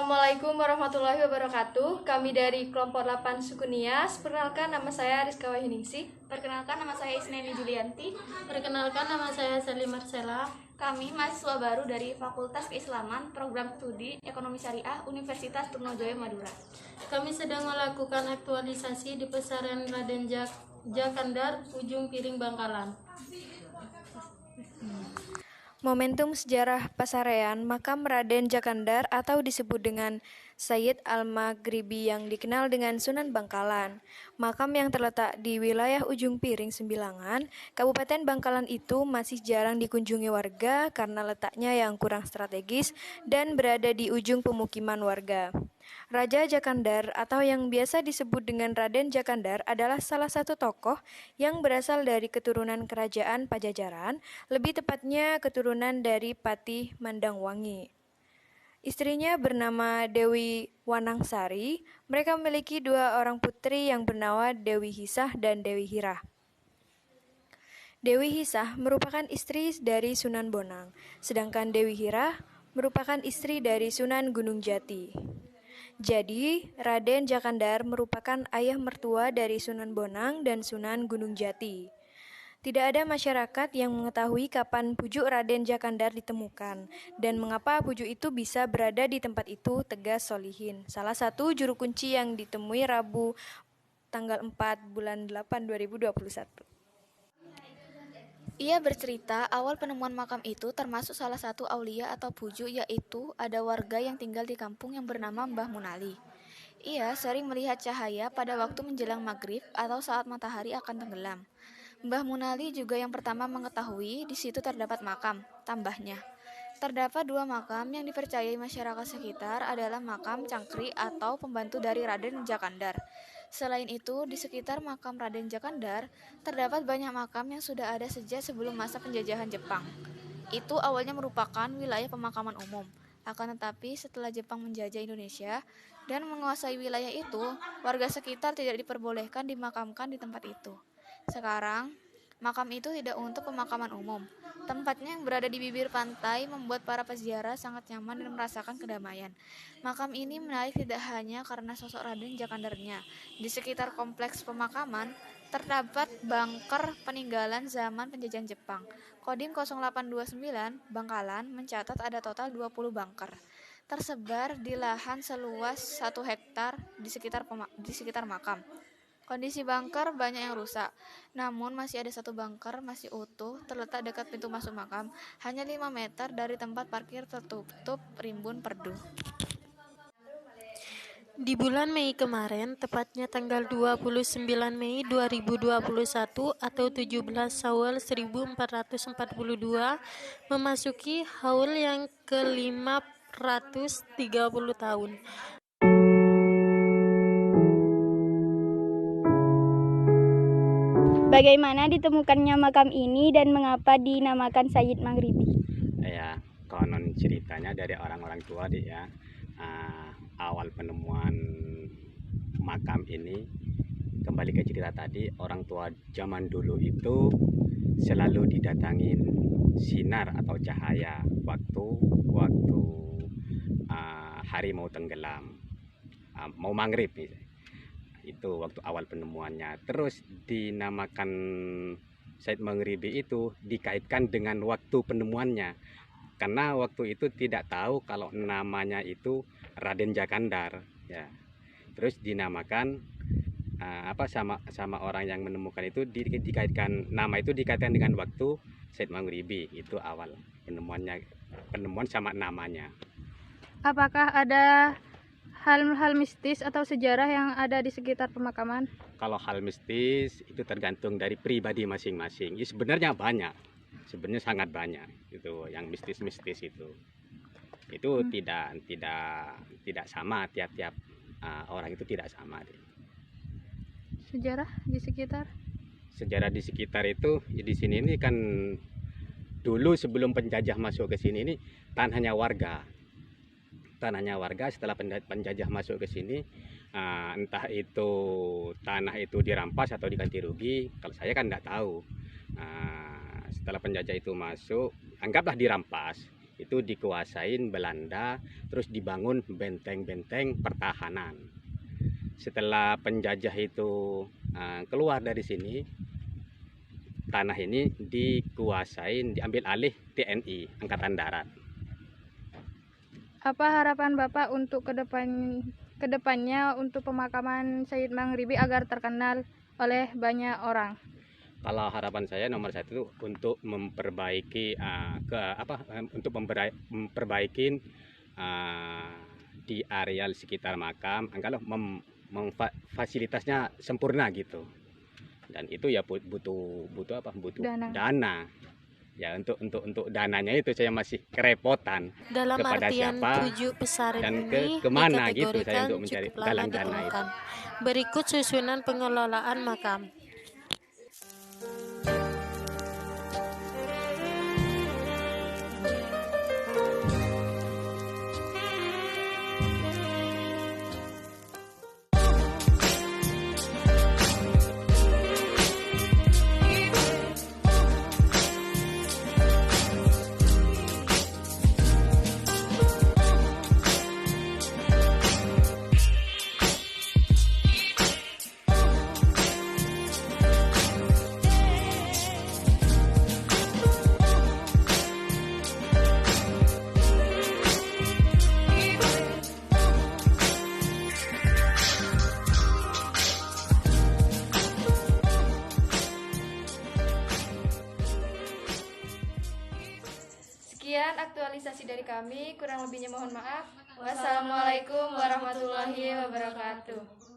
Assalamualaikum warahmatullahi wabarakatuh. Kami dari kelompok 8 suku Nias. Perkenalkan, nama saya Rizka Wahyuningsih. Perkenalkan, nama saya Isneni Julianti. Perkenalkan, nama saya Sally Marcella. Kami mahasiswa baru dari Fakultas Keislaman, Program Studi Ekonomi Syariah, Universitas Trunojoyo Madura. Kami sedang melakukan aktualisasi di Pesarian Raden Jakandar, Ujung Piring, Bangkalan. Momentum sejarah Pasarean, makam Raden Jakandar atau disebut dengan Sayyid Al-Maghribi yang dikenal dengan Sunan Bangkalan. Makam yang terletak di wilayah Ujung Piring Sembilangan, Kabupaten Bangkalan itu masih jarang dikunjungi warga karena letaknya yang kurang strategis dan berada di ujung pemukiman warga. Raja Jakandar atau yang biasa disebut dengan Raden Jakandar adalah salah satu tokoh yang berasal dari keturunan kerajaan Pajajaran, lebih tepatnya keturunan dari Patih Mandangwangi. Istrinya bernama Dewi Wanangsari. Mereka memiliki 2 orang putri yang bernama Dewi Hisah dan Dewi Hirah. Dewi Hisah merupakan istri dari Sunan Bonang, sedangkan Dewi Hirah merupakan istri dari Sunan Gunung Jati. Jadi, Raden Jakandar merupakan ayah mertua dari Sunan Bonang dan Sunan Gunung Jati. Tidak ada masyarakat yang mengetahui kapan pujuk Raden Jakandar ditemukan dan mengapa pujuk itu bisa berada di tempat itu, tegas Solihin, salah satu juru kunci yang ditemui Rabu tanggal 4 bulan 8 2021. Ia bercerita awal penemuan makam itu termasuk salah satu aulia atau pujuk, yaitu ada warga yang tinggal di kampung yang bernama Mbah Munali. Ia sering melihat cahaya pada waktu menjelang maghrib atau saat matahari akan tenggelam. Mbah Munali juga yang pertama mengetahui di situ terdapat makam, tambahnya. Terdapat 2 makam yang dipercayai masyarakat sekitar adalah makam Cangkri atau pembantu dari Raden Jakandar. Selain itu, di sekitar makam Raden Jakandar, terdapat banyak makam yang sudah ada sejak sebelum masa penjajahan Jepang. Itu awalnya merupakan wilayah pemakaman umum. Akan tetapi, setelah Jepang menjajah Indonesia dan menguasai wilayah itu, warga sekitar tidak diperbolehkan dimakamkan di tempat itu. Sekarang, makam itu tidak untuk pemakaman umum. Tempatnya yang berada di bibir pantai membuat para peziarah sangat nyaman dan merasakan kedamaian. Makam ini menarik tidak hanya karena sosok Raden Jakandarnya. Di sekitar kompleks pemakaman terdapat bunker peninggalan zaman penjajahan Jepang. Kodim 0829 Bangkalan mencatat ada total 20 bunker tersebar di lahan seluas 1 hektar di sekitar makam. Kondisi bunker banyak yang rusak, namun masih ada 1 bunker masih utuh terletak dekat pintu masuk makam, hanya 5 meter dari tempat parkir tertutup rimbun perdu. Di bulan Mei kemarin, tepatnya tanggal 29 Mei 2021 atau 17 Syawal 1442, memasuki haul yang ke-530 tahun. Bagaimana ditemukannya makam ini dan mengapa dinamakan Sayyid Maghribi? Ya, konon ceritanya dari orang-orang tua ya, awal penemuan makam ini, kembali ke cerita tadi, orang tua zaman dulu itu selalu didatangin sinar atau cahaya waktu hari mau tenggelam, mau maghrib itu waktu awal penemuannya. Terus dinamakan Sayyid Maghribi itu dikaitkan dengan waktu penemuannya, karena waktu itu tidak tahu kalau namanya itu Raden Jakandar ya. Terus dinamakan sama orang yang menemukan itu dikaitkan, nama itu dikaitkan dengan waktu Sayyid Maghribi, itu awal penemuan sama namanya. Apakah ada hal-hal mistis atau sejarah yang ada di sekitar pemakaman? Kalau hal mistis itu tergantung dari pribadi masing-masing. Ya, sebenarnya banyak, sebenarnya sangat banyak itu yang mistis-mistis itu. Itu tidak sama, tiap-tiap orang itu tidak sama. Sejarah di sekitar? Sejarah di sekitar itu ya, di sini ini kan dulu sebelum penjajah masuk ke sini ini tanahnya warga. Setelah penjajah masuk ke sini, entah itu tanah itu dirampas atau diganti rugi, kalau saya kan nggak tahu. Setelah penjajah itu masuk, anggaplah dirampas, itu dikuasain Belanda, terus dibangun benteng-benteng pertahanan. Setelah penjajah itu keluar dari sini, tanah ini diambil alih TNI Angkatan Darat. Apa harapan Bapak untuk kedepannya untuk pemakaman Sayyid Maghribi agar terkenal oleh banyak orang? Kalau harapan saya nomor satu itu untuk memperbaiki memperbaiki di areal sekitar makam, kalau fasilitasnya sempurna gitu. Dan itu ya butuh dana. Ya untuk dananya itu saya masih kerepotan. Dalam kepada artian siapa 7 pesaran dan ini kemana gitu saya dikategorikan untuk mencari cukup lama galang dana itu. ditemukan. Berikut susunan pengelolaan makam. Sekian aktualisasi dari kami, kurang lebihnya mohon maaf. Wassalamualaikum warahmatullahi wabarakatuh.